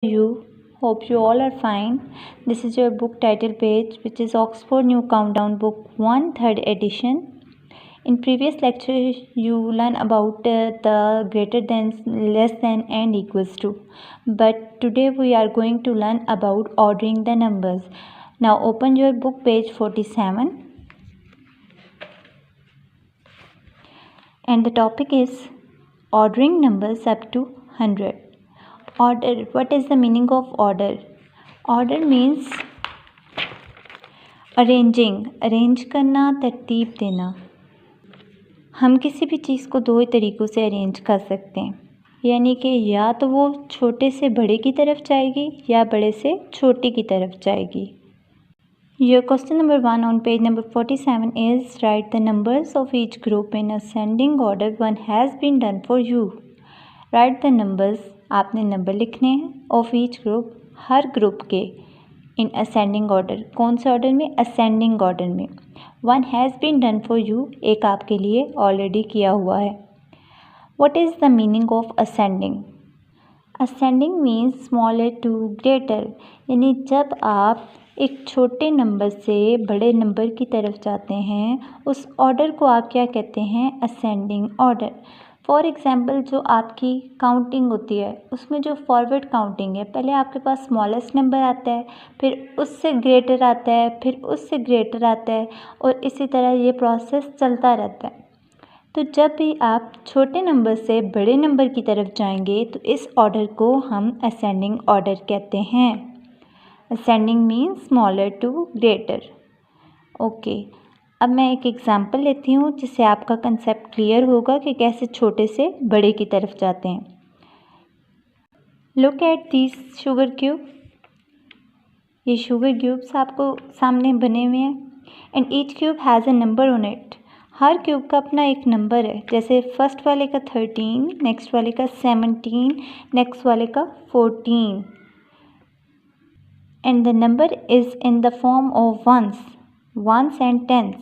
You hope you all are fine. This is your book title page, which is Oxford New Countdown Book 1 3rd edition. In previous lecture you learn about the greater than, less than and equals to, but today we are going to learn about ordering the numbers. Now open your book page 47 and the topic is ordering numbers up to 100. Order. What is the meaning of order? Order means arranging. Arrange करना, तरतीब देना. हम किसी भी चीज़ को दो तरीक़ों से अरेंज कर सकते हैं, यानी कि या तो वो छोटे से बड़े की तरफ जाएगी या बड़े से छोटे की तरफ जाएगी. Your question number 1 on page number 47 is write the numbers of each group in ascending order. One has been done for you. Write the numbers. आपने नंबर लिखने हैं ऑफ ईच ग्रुप, हर ग्रुप के, इन असेंडिंग ऑर्डर. कौन से order में? Ascending order में. One has been done for you, एक आपके लिए ऑलरेडी किया हुआ है. What is the meaning of ascending? Ascending means smaller to greater, यानी जब आप एक छोटे नंबर से बड़े नंबर की तरफ जाते हैं, उस ऑर्डर को आप क्या कहते हैं? Ascending order. फॉर एग्ज़ाम्पल, जो आपकी काउंटिंग होती है उसमें जो फॉरवर्ड काउंटिंग है, पहले आपके पास स्मॉलेस्ट नंबर आता है, फिर उससे ग्रेटर आता है, फिर उससे ग्रेटर आता है, और इसी तरह ये प्रोसेस चलता रहता है. तो जब भी आप छोटे नंबर से बड़े नंबर की तरफ जाएंगे तो इस ऑर्डर को हम असेंडिंग ऑर्डर कहते हैं. Ascending means smaller to greater. Okay, अब मैं एक एग्ज़ाम्पल लेती हूँ जिससे आपका कंसेप्ट क्लियर होगा कि कैसे छोटे से बड़े की तरफ जाते हैं. Look at this sugar cube. ये शुगर क्यूब्स आपको सामने बने हुए हैं, and each cube has a number on it. Her cube का अपना एक नंबर है. जैसे फर्स्ट वाले का 13, नेक्स्ट वाले का 17, नेक्स्ट वाले का 14, and the number is in the form of ones and tens.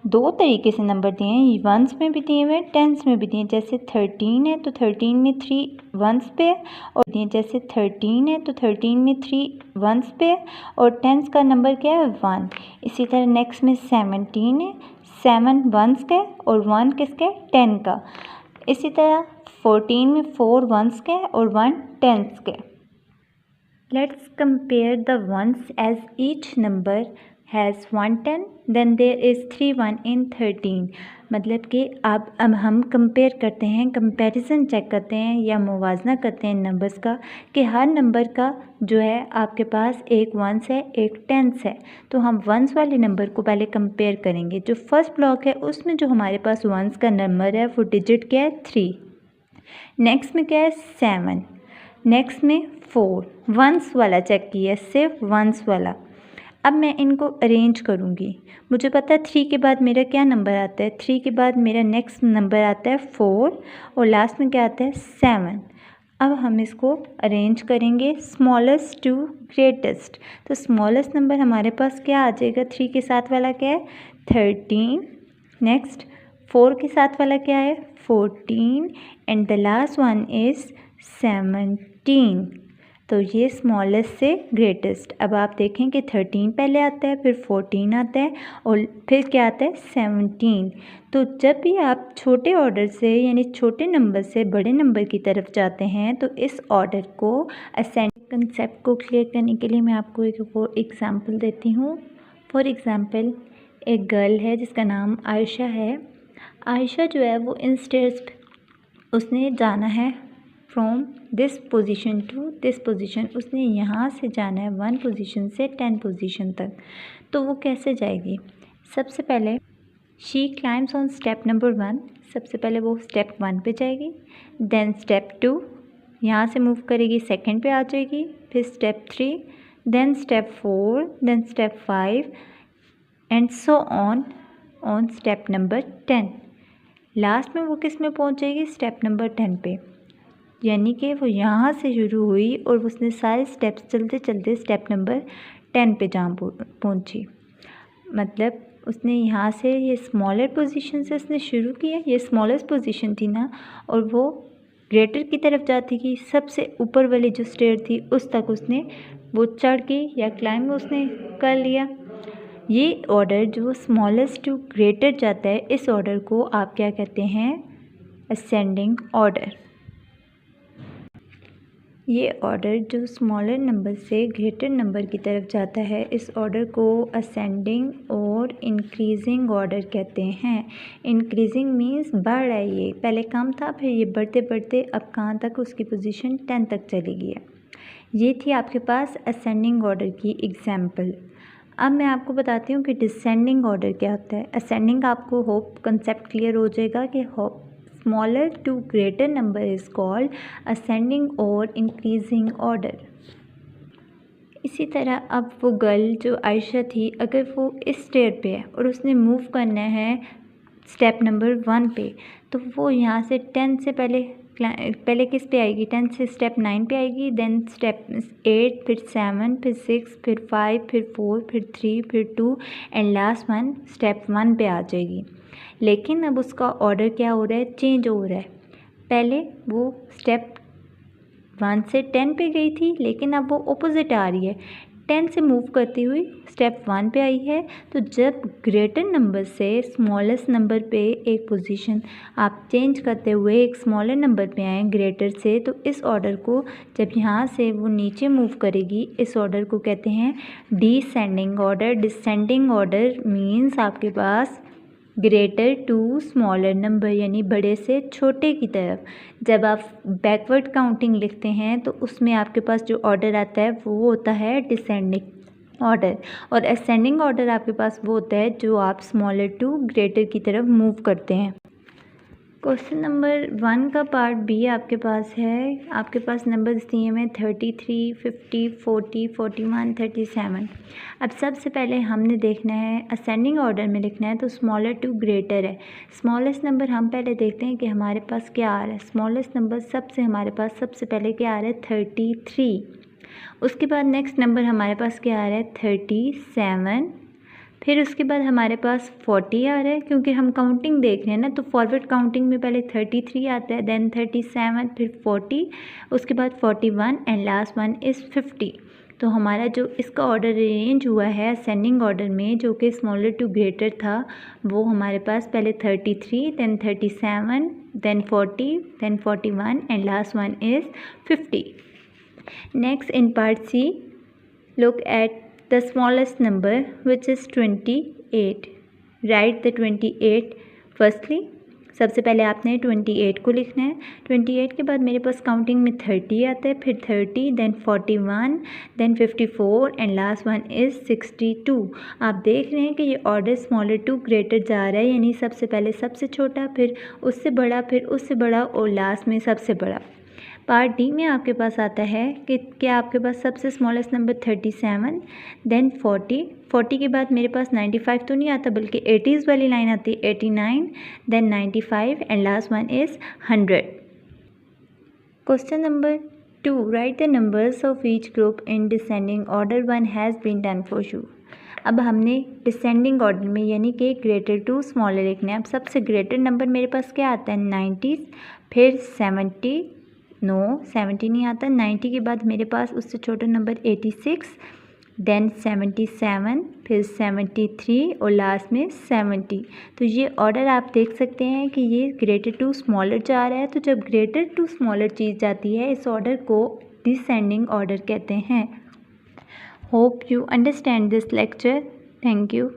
दो तरीके से नंबर दिए हैं, वंस में भी दिए हुए हैं, टेंस में भी दिए हैं. जैसे 13 है तो 13 में 3 वंस पे है, और दिए जैसे 13 है तो 13 में 3 वंस पे है, और टेंस का नंबर क्या है? 1. इसी तरह नेक्स्ट में 17 है, 7 वंस का और 1 किसका? 10 का. इसी तरह 14 में 4 वंस का और 1 टेंस का. Let's compare the ones as each number has 1 10, then there is 3 1 in 13. मतलब कि अब हम कंपेयर करते हैं, कंपैरिजन चेक करते हैं या मुवाजना करते हैं नंबर्स का, कि हर नंबर का जो है आपके पास एक वंस है, एक टेंस है. तो हम वंस वाले नंबर को पहले कंपेयर करेंगे. जो फर्स्ट ब्लॉक है उसमें जो हमारे पास वंस का नंबर है वो डिजिट क्या है? 3. नेक्स्ट में क्या है? 7. नेक्स्ट में 4. वंस वाला चेक किया, सिर्फ वंस वाला. अब मैं इनको अरेंज करूँगी. मुझे पता है 3 के बाद मेरा क्या नंबर आता है? 3 के बाद मेरा नेक्स्ट नंबर आता है 4, और लास्ट में क्या आता है? 7. अब हम इसको अरेंज करेंगे स्मॉलेस्ट टू ग्रेटेस्ट. तो स्मॉलेस्ट नंबर हमारे पास क्या आ जाएगा? 3 के साथ वाला क्या है? 13. नेक्स्ट 4 के साथ वाला क्या है? 14, and the last one is 17. तो ये स्मॉलेस्ट से ग्रेटेस्ट. अब आप देखें कि 13 पहले आता है, फिर 14 आता है, और फिर क्या आता है? 17. तो जब भी आप छोटे ऑर्डर से, यानी छोटे नंबर से बड़े नंबर की तरफ जाते हैं, तो इस ऑर्डर को असेंडिंग कंसेप्ट को क्लियर करने के लिए मैं आपको एक और एग्ज़ाम्पल देती हूँ. फॉर एग्ज़ाम्पल, एक गर्ल है जिसका नाम आयशा है. आयशा जो है वो इन स्टेयर्स, उसने जाना है from this position to this position. उसने यहाँ से जाना है 1 पोजीशन से 10 पोजीशन तक. तो वो कैसे जाएगी? सबसे पहले she climbs on step number 1. सबसे पहले वो स्टेप 1 पे जाएगी, देन स्टेप 2, यहाँ से मूव करेगी, सेकंड पे आ जाएगी, फिर step 3, then step 4, then step 5, and so on step number 10. Last में वो किस में पहुँचेगी? स्टेप नंबर 10 पे. यानी कि वो यहाँ से शुरू हुई और उसने सारे स्टेप्स चलते चलते स्टेप नंबर 10 पे जहाँ पहुँची. मतलब उसने यहाँ से, ये स्मॉलर पोजीशन से उसने शुरू किया, ये स्मॉलेस्ट पोजीशन थी ना, और वो ग्रेटर की तरफ जाती गई, सबसे ऊपर वाली जो स्टेयर थी उस तक उसने वो चढ़ के या क्लाइंब उसने कर लिया। ये ऑर्डर जो स्मॉलेस्ट टू ग्रेटर जाता है, इस ऑर्डर को आप क्या कहते हैं? Ascending order. ये ऑर्डर जो स्मॉलर नंबर से ग्रेटर नंबर की तरफ जाता है, इस ऑर्डर को असेंडिंग और इंक्रीजिंग ऑर्डर कहते हैं। इंक्रीजिंग मीन्स बढ़ रहा है, ये पहले कम था फिर ये बढ़ते बढ़ते अब कहाँ तक, उसकी पोजीशन 10 तक चली गई है। ये थी आपके पास असेंडिंग ऑर्डर की एग्जाम्पल। अब मैं आपको बताती हूँ कि डिसेंडिंग ऑर्डर क्या होता है। असेंडिंग आपको होप कंसेप्ट क्लियर हो जाएगा कि hope smaller to greater number is called ascending और इंक्रीजिंग ऑर्डर। इसी तरह अब वो गर्ल जो आयशा थी, अगर वो इस स्टेयर पे है और उसने मूव करना है स्टेप नंबर 1 पे, तो वो यहाँ से 10 से पहले किस पे आएगी? 10 से स्टेप 9 पे आएगी, देन स्टेप 8, फिर 7, फिर 6, फिर 5, फिर 4, फिर 3, फिर 2 एंड लास्ट वन स्टेप 1 पे आ जाएगी। लेकिन अब उसका ऑर्डर क्या हो रहा है? चेंज हो रहा है। पहले वो स्टेप 1 से 10 पे गई थी, लेकिन अब वो ऑपोजिट आ रही है, 10 से मूव करती हुई स्टेप 1 पे आई है। तो जब ग्रेटर नंबर से स्मॉलेस्ट नंबर पे एक पोजीशन आप चेंज करते हुए एक स्मॉलर नंबर पे आए ग्रेटर से, तो इस ऑर्डर को जब यहाँ से वो नीचे मूव करेगी, इस ऑर्डर को कहते हैं descending order. Descending order means आपके पास ग्रेटर टू स्मॉलर नंबर, यानी बड़े से छोटे की तरफ। जब आप बैकवर्ड काउंटिंग लिखते हैं तो उसमें आपके पास जो ऑर्डर आता है वो होता है डिसेंडिंग ऑर्डर, और असेंडिंग ऑर्डर आपके पास वो होता है जो आप स्मॉलर टू ग्रेटर की तरफ मूव करते हैं। क्वेश्चन नंबर 1 का पार्ट बी आपके पास है। आपके पास नंबर्स दिए हुए 33, 50, 40, 41, 37। अब सबसे पहले हमने देखना है असेंडिंग ऑर्डर में लिखना है, तो स्मॉलर टू ग्रेटर है। स्मॉलेस्ट नंबर हम पहले देखते हैं कि हमारे पास क्या आ रहा है। स्मॉलेस्ट नंबर हमारे पास सबसे पहले क्या आ रहा है? 33। उसके बाद नेक्स्ट नंबर हमारे पास क्या आ रहा है? 37। फिर उसके बाद हमारे पास 40 आ रहा है, क्योंकि हम काउंटिंग देख रहे हैं ना, तो फॉरवर्ड काउंटिंग में पहले 33 आता है, देन 37, फिर 40, उसके बाद 41 एंड लास्ट वन इज़ 50। तो हमारा जो इसका ऑर्डर अरेंज हुआ है असेंडिंग ऑर्डर में, जो कि स्मॉलर टू ग्रेटर था, वो हमारे पास पहले 33, then 37, then 40, then 41 and last one is 50। Next in part C, look at the smallest number, which is 28. Write the 28 firstly. सबसे पहले आपने 28 को लिखना है। 28 के बाद मेरे पास काउंटिंग में 30 आता है, फिर 30, then 41, then 54 and last one is 62। आप देख रहे हैं कि ये ऑर्डर स्मॉलर टू ग्रेटर जा रहा है, यानी सबसे पहले सबसे छोटा, फिर उससे बड़ा, फिर उससे बड़ा और लास्ट में सबसे बड़ा। पार्ट डी में आपके पास आता है कि क्या आपके पास सबसे स्मॉलेस्ट नंबर 37, देन 40 के बाद मेरे पास 95 तो नहीं आता, बल्कि 80s वाली लाइन आती है, 89, then 95 and last one is 100। Question number 2, write the numbers of each group in descending order 1 has been done for you. अब हमने डिसेंडिंग ऑर्डर में यानी कि ग्रेटर टू स्मॉलर लिखना है। अब सबसे ग्रेटर नंबर मेरे पास क्या आता है? 90, फिर 70 नहीं आता। 90 के बाद मेरे पास उससे छोटा नंबर 86, देन 77, फिर 73 और लास्ट में 70। तो ये ऑर्डर आप देख सकते हैं कि ये ग्रेटर टू स्मॉलर जा रहा है। तो जब ग्रेटर टू स्मॉलर चीज़ जाती है, इस ऑर्डर को डिसेंडिंग ऑर्डर कहते हैं। Hope you understand this lecture. Thank you.